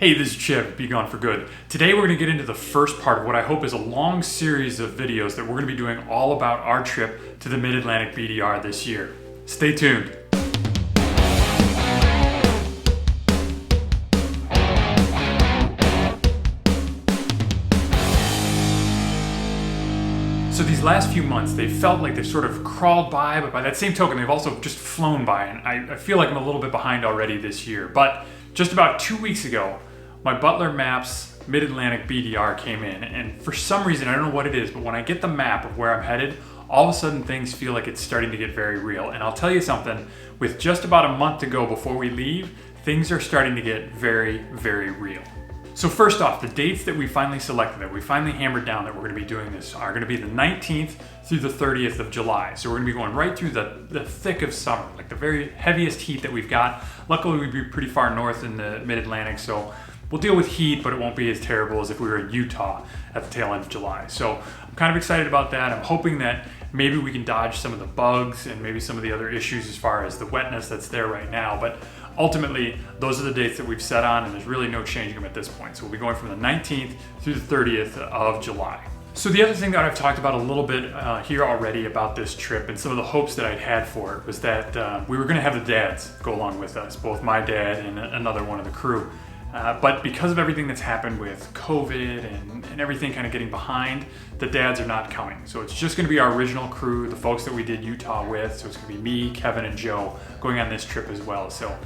Hey, this is Chip, BeGoneForGood. Today we're going to get into the first part of what I hope is a long series of videos that we're going to be doing all about our trip to the Mid-Atlantic BDR this year. Stay tuned. So these last few months, they felt like they've sort of crawled by, but by that same token, they've also just flown by, and I feel like I'm a little bit behind already this year. But just about 2 weeks ago, my Butler Maps Mid-Atlantic BDR came in, and for some reason, I don't know what it is, but when I get the map of where I'm headed, all of a sudden things feel like it's starting to get very real. And I'll tell you something, with just about a month to go before we leave, things are starting to get very, very real. So first off, the dates that we finally selected, that we finally hammered down that we're going to be doing this are going to be the 19th through the 30th of July. So we're going to be going right through the thick of summer, like the very heaviest heat that we've got. Luckily, we'd be pretty far north in the Mid-Atlantic, so we'll deal with heat, but it won't be as terrible as if we were in Utah at the tail end of July. So I'm kind of excited about that. I'm hoping that maybe we can dodge some of the bugs and maybe some of the other issues as far as the wetness that's there right now. But ultimately, those are the dates that we've set on, and there's really no changing them at this point. So we'll be going from the 19th through the 30th of July. So the other thing that I've talked about a little bit here already about this trip and some of the hopes that I'd had for it was that we were going to have the dads go along with us, both my dad and another one of the crew. But because of everything that's happened with COVID and everything kind of getting behind, the dads are not coming. So it's just going to be our original crew, the folks that we did Utah with. So it's going to be me, Kevin, and Joe going on this trip as well. So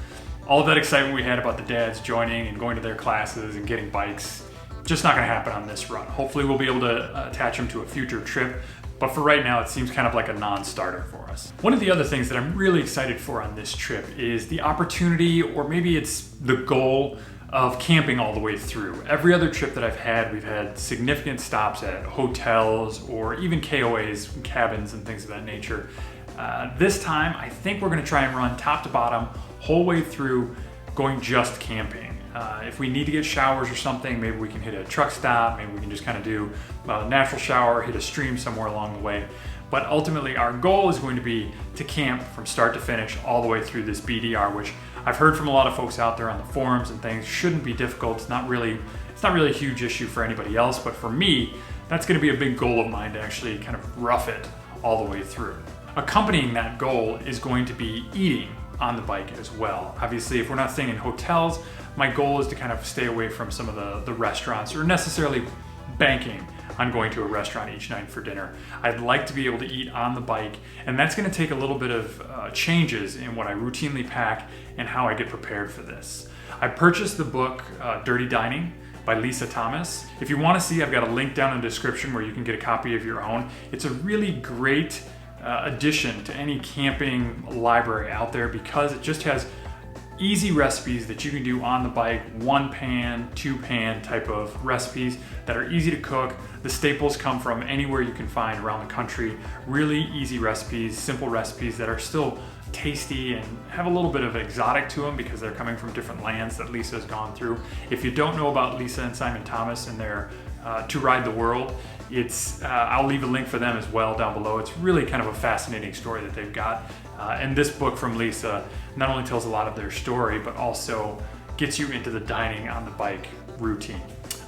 all of that excitement we had about the dads joining and going to their classes and getting bikes, just not going to happen on this run. Hopefully we'll be able to attach them to a future trip. But for right now, it seems kind of like a non-starter for us. One of the other things that I'm really excited for on this trip is the opportunity, or maybe it's the goal, of camping all the way through. Every other trip that I've had, we've had significant stops at hotels or even KOAs, cabins and things of that nature. This time, I think we're gonna try and run top to bottom, whole way through, going just camping. If we need to get showers or something, maybe we can hit a truck stop, maybe we can just kind of do a natural shower, hit a stream somewhere along the way. But ultimately, our goal is going to be to camp from start to finish all the way through this BDR, which I've heard from a lot of folks out there on the forums and things, shouldn't be difficult. It's not really a huge issue for anybody else, but for me, that's gonna be a big goal of mine to actually kind of rough it all the way through. Accompanying that goal is going to be eating on the bike as well. Obviously, if we're not staying in hotels, my goal is to kind of stay away from some of the restaurants, or necessarily banking on going to a restaurant each night for dinner. I'd like to be able to eat on the bike, and that's gonna take a little bit of changes in what I routinely pack and how I get prepared for this. I purchased the book Dirty Dining by Lisa Thomas. If you wanna see, I've got a link down in the description where you can get a copy of your own. It's a really great addition to any camping library out there because it just has easy recipes that you can do on the bike, 1-pan, 2-pan type of recipes that are easy to cook. The staples come from anywhere you can find around the country. Really easy recipes, simple recipes that are still tasty and have a little bit of exotic to them because they're coming from different lands that Lisa has gone through. If you don't know about Lisa and Simon Thomas and their To Ride the World, I'll leave a link for them as well down below. It's really kind of a fascinating story that they've got. And this book from Lisa not only tells a lot of their story, but also gets you into the dining on the bike routine.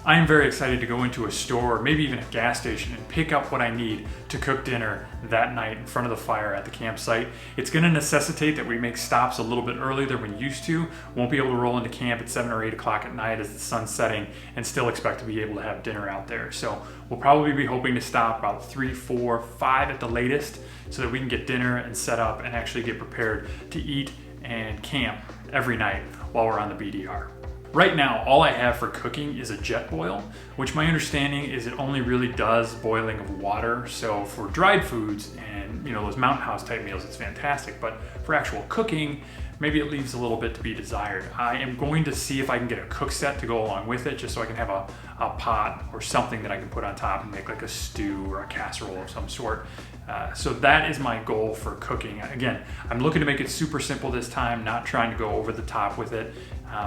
I am very excited to go into a store, or maybe even a gas station, and pick up what I need to cook dinner that night in front of the fire at the campsite. It's gonna necessitate that we make stops a little bit earlier than we used to. Won't be able to roll into camp at 7 or 8 o'clock at night as the sun's setting and still expect to be able to have dinner out there. So we'll probably be hoping to stop about 3, 4, 5 at the latest so that we can get dinner and set up and actually get prepared to eat and camp every night while we're on the BDR. Right now, all I have for cooking is a jet boil, which my understanding is it only really does boiling of water. So for dried foods and those mountain house type meals, it's fantastic. But for actual cooking, maybe it leaves a little bit to be desired. I am going to see if I can get a cook set to go along with it, just so I can have a pot or something that I can put on top and make like a stew or a casserole of some sort. So that is my goal for cooking. Again, I'm looking to make it super simple this time, not trying to go over the top with it.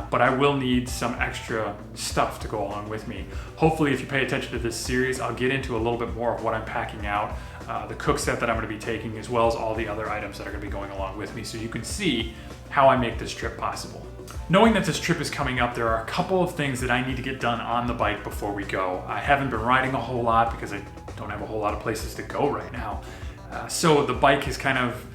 But I will need some extra stuff to go along with me. Hopefully, if you pay attention to this series, I'll get into a little bit more of what I'm packing out, the cook set that I'm gonna be taking, as well as all the other items that are gonna be going along with me, so you can see how I make this trip possible. Knowing that this trip is coming up, there are a couple of things that I need to get done on the bike before we go. I haven't been riding a whole lot because I don't have a whole lot of places to go right now. So the bike has kind of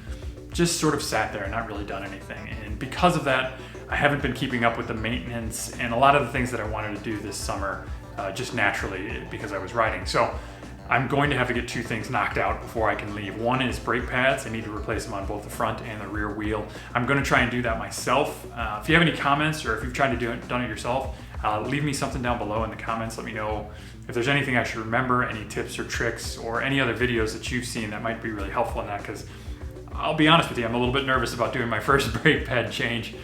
just sort of sat there and not really done anything. And because of that, I haven't been keeping up with the maintenance and a lot of the things that I wanted to do this summer just naturally because I was riding. So I'm going to have to get two things knocked out before I can leave. One is brake pads. I need to replace them on both the front and the rear wheel. I'm going to try and do that myself. If you have any comments or if you've tried to done it yourself, leave me something down below in the comments. Let me know if there's anything I should remember, any tips or tricks, or any other videos that you've seen that might be really helpful in that, because I'll be honest with you, I'm a little bit nervous about doing my first brake pad change.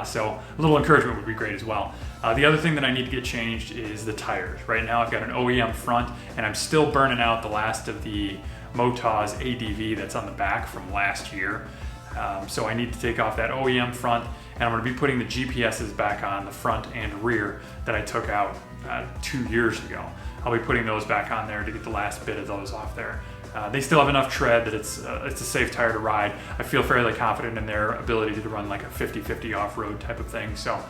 So a little encouragement would be great as well. The other thing that I need to get changed is the tires. Right now I've got an OEM front and I'm still burning out the last of the Motaz ADV that's on the back from last year. So I need to take off that OEM front and I'm going to be putting the GPSs back on the front and rear that I took out 2 years ago. I'll be putting those back on there to get the last bit of those off there. They still have enough tread that it's a safe tire to ride. I feel fairly confident in their ability to run like a 50-50 off-road type of thing. So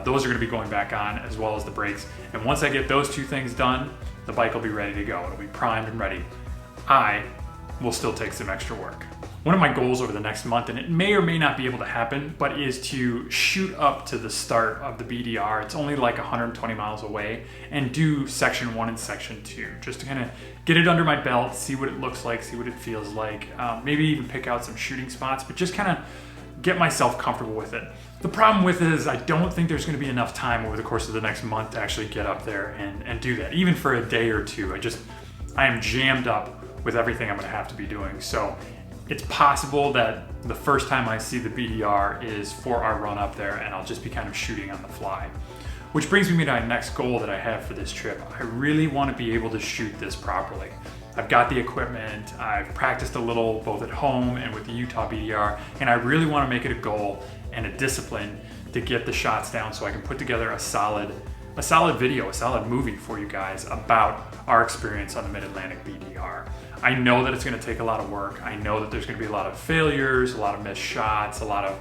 those are going to be going back on, as well as the brakes. And once I get those two things done, the bike will be ready to go. It'll be primed and ready. I will still take some extra work. One of my goals over the next month, and it may or may not be able to happen, but is to shoot up to the start of the BDR. It's only like 120 miles away, and do section 1 and section 2, just to kind of get it under my belt, see what it looks like, see what it feels like, maybe even pick out some shooting spots, but just kind of get myself comfortable with it. The problem with it is I don't think there's going to be enough time over the course of the next month to actually get up there and do that, even for a day or two. I am jammed up with everything I'm going to have to be doing. So it's possible that the first time I see the BDR is for our run up there, and I'll just be kind of shooting on the fly. Which brings me to my next goal that I have for this trip. I really want to be able to shoot this properly. I've got the equipment, I've practiced a little both at home and with the Utah BDR, and I really want to make it a goal and a discipline to get the shots down so I can put together a solid video, a solid movie for you guys about our experience on the Mid-Atlantic BDR. I know that it's going to take a lot of work. I know that there's going to be a lot of failures, a lot of missed shots, a lot of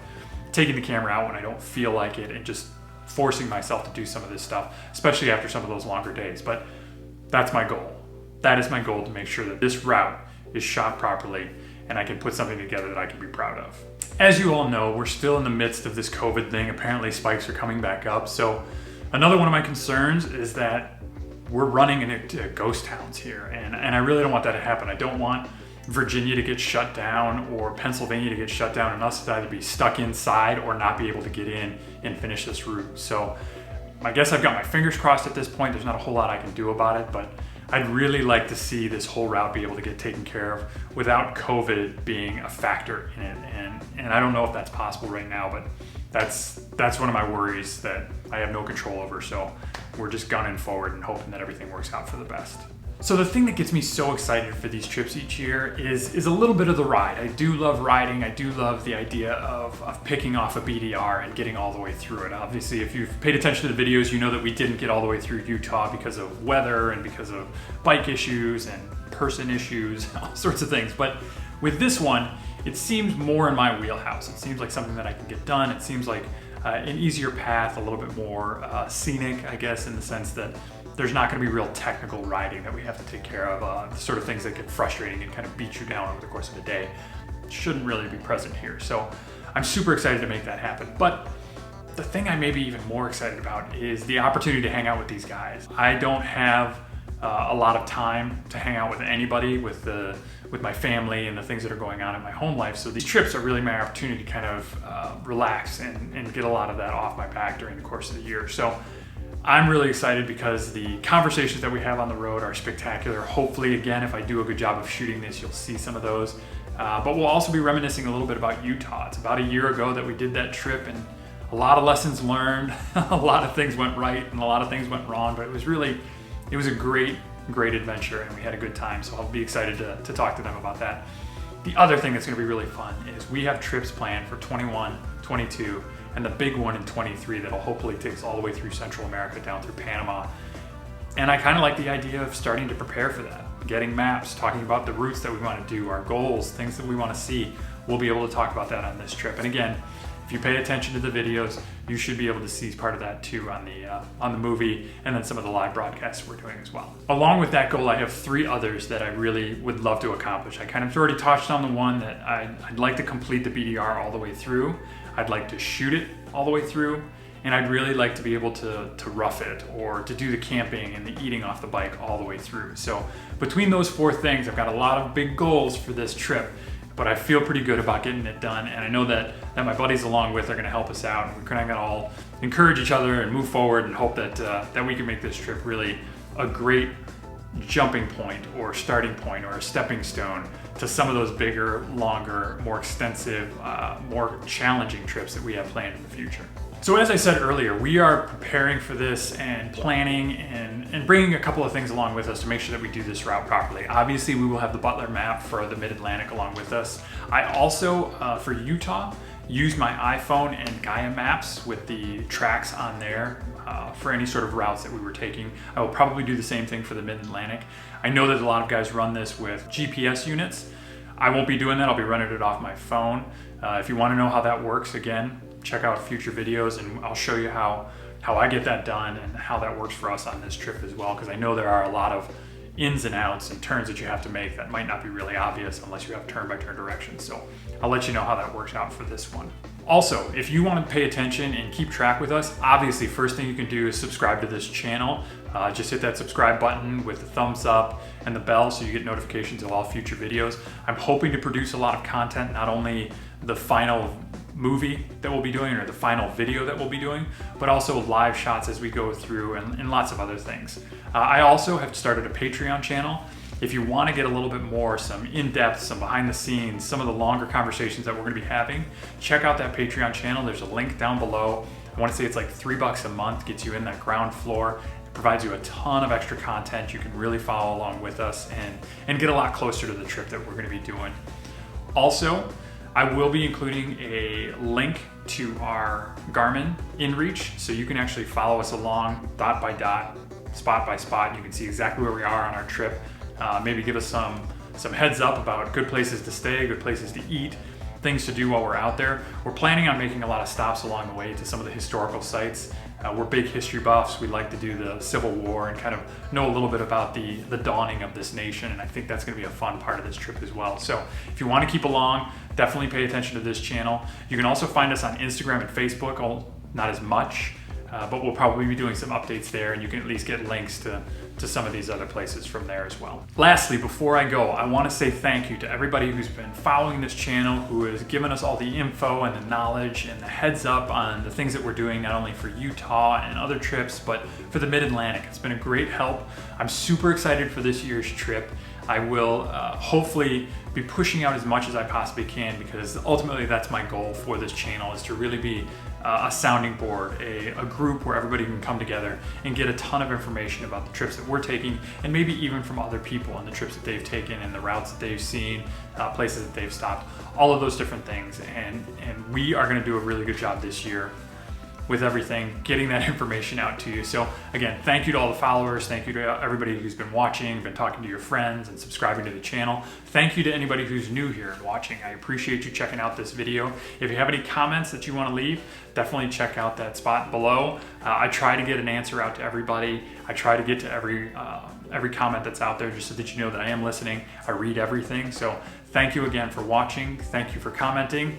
taking the camera out when I don't feel like it, and just forcing myself to do some of this stuff, especially after some of those longer days. But that's my goal. That is my goal, to make sure that this route is shot properly and I can put something together that I can be proud of. As you all know, we're still in the midst of this COVID thing. Apparently spikes are coming back up. So another one of my concerns is that we're running into ghost towns here, and I really don't want that to happen. I don't want Virginia to get shut down or Pennsylvania to get shut down and us to either be stuck inside or not be able to get in and finish this route. So I guess I've got my fingers crossed at this point. There's not a whole lot I can do about it, but I'd really like to see this whole route be able to get taken care of without COVID being a factor in it. And I don't know if that's possible right now, but that's one of my worries that I have no control over. So we're just gunning forward and hoping that everything works out for the best. So the thing that gets me so excited for these trips each year is a little bit of the ride. I do love riding. I do love the idea of picking off a BDR and getting all the way through it. Obviously, if you've paid attention to the videos, you know that we didn't get all the way through Utah because of weather and because of bike issues and person issues, all sorts of things. But with this one, it seems more in my wheelhouse. It seems like something that I can get done. It seems like an easier path, a little bit more scenic, I guess, in the sense that there's not going to be real technical riding that we have to take care of. The sort of things that get frustrating and kind of beat you down over the course of the day shouldn't really be present here. So I'm super excited to make that happen. But the thing I may be even more excited about is the opportunity to hang out with these guys. I don't have a lot of time to hang out with anybody, with my family and the things that are going on in my home life. So these trips are really my opportunity to kind of relax and get a lot of that off my back during the course of the year. So I'm really excited because the conversations that we have on the road are spectacular. Hopefully, again, if I do a good job of shooting this, you'll see some of those. But we'll also be reminiscing a little bit about Utah. It's about a year ago that we did that trip, and a lot of lessons learned. A lot of things went right and a lot of things went wrong, but it was a great adventure, and we had a good time. So I'll be excited to talk to them about that. The other thing that's going to be really fun is we have trips planned for 21, 22, and the big one in 23 that'll hopefully take us all the way through Central America down through Panama. And I kind of like the idea of starting to prepare for that, getting maps, talking about the routes that we want to do, our goals, things that we want to see. We'll be able to talk about that on this trip. And again, if you pay attention to the videos, you should be able to see part of that too on the movie, and then some of the live broadcasts we're doing as well. Along with that goal, I have 3 others that I really would love to accomplish. I kind of already touched on the one that I'd like to complete the BDR all the way through. I'd like to shoot it all the way through, and I'd really like to be able to rough it, or to do the camping and the eating off the bike all the way through. So between those 4 things, I've got a lot of big goals for this trip, but I feel pretty good about getting it done. And I know that my buddies along with are gonna help us out. And we're gonna all encourage each other and move forward and hope that we can make this trip really a great jumping point or starting point or a stepping stone to some of those bigger, longer, more extensive, more challenging trips that we have planned in the future. So as I said earlier, we are preparing for this and planning and bringing a couple of things along with us to make sure that we do this route properly. Obviously, we will have the Butler map for the Mid-Atlantic along with us. I also, for Utah, used my iPhone and Gaia Maps with the tracks on there for any sort of routes that we were taking. I will probably do the same thing for the Mid-Atlantic. I know that a lot of guys run this with GPS units. I won't be doing that. I'll be running it off my phone. If you want to know how that works, again, check out future videos and I'll show you how I get that done and how that works for us on this trip as well, because I know there are a lot of ins and outs and turns that you have to make that might not be really obvious unless you have turn-by-turn directions. So I'll let you know how that works out for this one. Also, if you want to pay attention and keep track with us, obviously first thing you can do is subscribe to this channel. Just hit that subscribe button with the thumbs up and the bell so you get notifications of all future videos. I'm hoping to produce a lot of content, not only the final movie that we'll be doing or the final video that we'll be doing, but also live shots as we go through and lots of other things. I also have started a Patreon channel. If you want to get a little bit more, some in-depth, some behind the scenes, some of the longer conversations that we're going to be having, check out that Patreon channel. There's a link down below. I want to say it's like $3 a month, gets you in that ground floor. It provides you a ton of extra content. You can really follow along with us and get a lot closer to the trip that we're going to be doing. Also, I will be including a link to our Garmin InReach, so you can actually follow us along dot by dot, spot by spot. You can see exactly where we are on our trip. Maybe give us some heads up about good places to stay, good places to eat, things to do while we're out there. We're planning on making a lot of stops along the way to some of the historical sites. We're big history buffs. We like to do the Civil War and kind of know a little bit about the dawning of this nation, and I think that's going to be a fun part of this trip as well. So if you want to keep along, definitely pay attention to this channel. You can also find us on Instagram and Facebook, not as much, but we'll probably be doing some updates there, and you can at least get links to some of these other places from there as well. Lastly, before I go, I want to say thank you to everybody who's been following this channel, who has given us all the info and the knowledge and the heads up on the things that we're doing, not only for Utah and other trips, but for the Mid-Atlantic. It's been a great help. I'm super excited for this year's trip. I will hopefully be pushing out as much as I possibly can, because ultimately that's my goal for this channel, is to really be a sounding board, a group where everybody can come together and get a ton of information about the trips that we're taking, and maybe even from other people and the trips that they've taken and the routes that they've seen, places that they've stopped, all of those different things. And we are going to do a really good job this year with everything, getting that information out to you. So again, thank you to all the followers. Thank you to everybody who's been watching, been talking to your friends and subscribing to the channel. Thank you to anybody who's new here and watching. I appreciate you checking out this video. If you have any comments that you want to leave, definitely check out that spot below. I try to get an answer out to everybody. I try to get to every comment that's out there, just so that you know that I am listening. I read everything. So thank you again for watching. Thank you for commenting.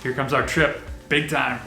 Here comes our trip, big time.